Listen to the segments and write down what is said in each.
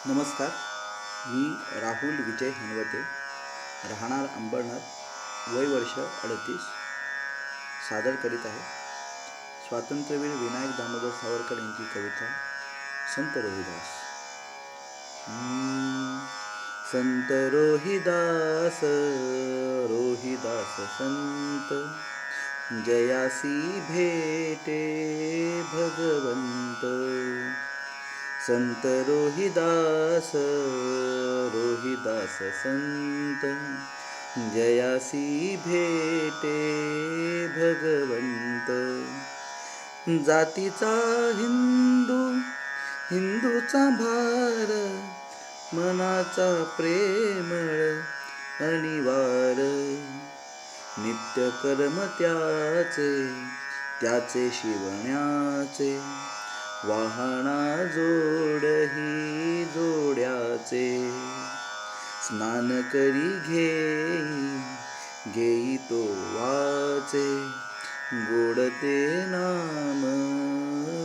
नमस्कार. मी राहुल विजय हनवते, राहणार अंबरनाथ, वय वर्ष 38, सादर करीत आहे स्वातंत्र्यवीर विनायक दामोदर सावरकर यांची कविता संत रोहिदास. संत रोहिदास, रोहिदास संत, जयासी भेटे भगवंत. संत रोहिदास, रोहिदास संत, जयासी भेटे भगवंत. जातीचा हिंदू, हिंदूचा भार, मनाचा प्रेमळ अनिवार. नित्य कर्म त्याचे, त्याचे शिवण्याचे, वाहना जोडही जोड्याचे. स्नान करी घेई तो वाचे, गोडते नाम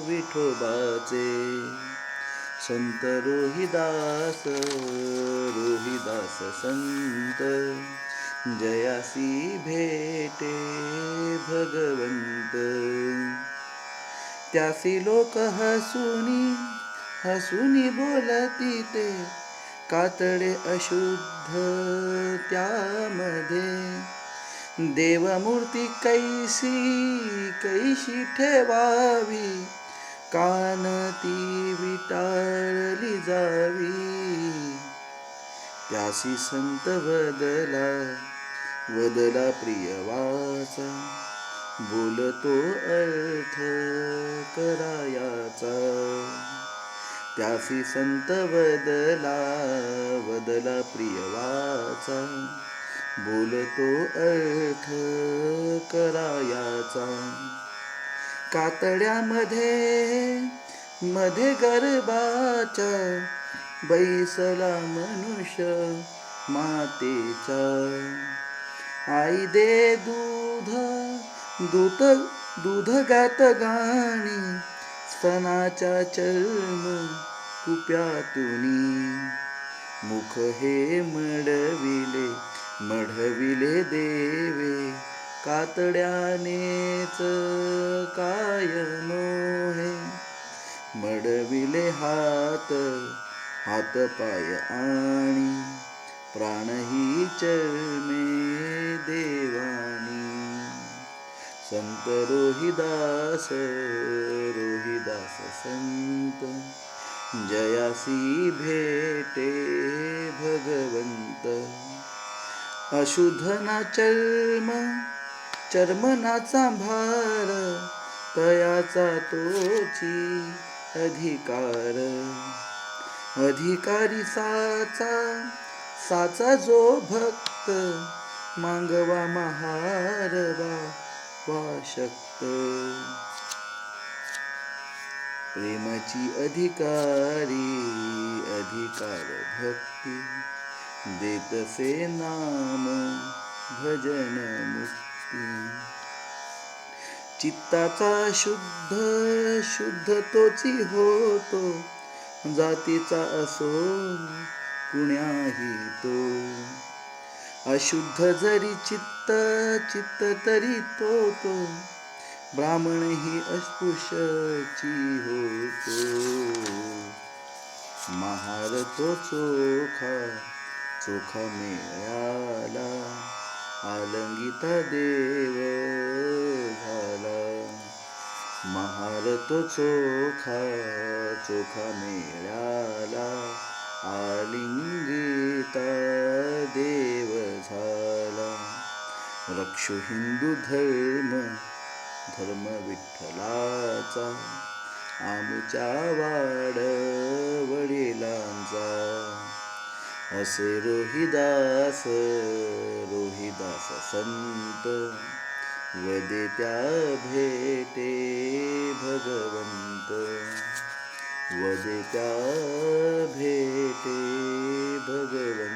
विठोबाचे. संत रोहिदास, रोहिदास संत, जयासी भेटे भगवंत. त्यासी लोक हसूनी बोलती ते, कातडे अशुद्ध त्यामध्ये. देवमूर्ती कैशी ठेवावी, कान ती विटाळली जावी. त्यासी संत वदला प्रिय वाचा, बोलतो अर्थ करायाचा. त्यासी संत वदला प्रिय वाचा, बोलतो अर्थ करायाचा. कातड्यामध्ये गर्भाच्या, बैसला मनुष्य मातेचा. आई दे दूध गात गाणी, स्तनाच्या चर्म कुप्यातुनी. मुख हे मढविले देवे, कातड्यानेच काय नोहे. मढविले हात पाय आणि, प्राणही चर्मे देवानी. संत रोहिदास, रोहिदास संत, जयासी भेटे भगवंत. अशुद्ध ना चर्मनाचा भार, तयाचा तोची अधिकार. अधिकारी साचा जो भक्त, मागवा महार वा शक्त. प्रेमाची अधिकार भक्ती, देतसे नाम भजन मुक्ती. चित्ताचा शुद्ध तोची होतो, जातीचा असो कुण्याही तो. अशुद्ध जरी चित्त तरी तो ब्राह्मणही अस्पृश्याची होतो. महार तो चोखा मिळाला, आलंगिता देव झाला. महार तो चोखा मिळाला, आलिंगिता देव झाला. रक्षो हिंदू धर्म विठ्ठलाचा, आमच्या वडिलांचा. असे रोहिदास संत, वदे त्या भेटे भगवंत. वदे त्या भेटे भगवंत.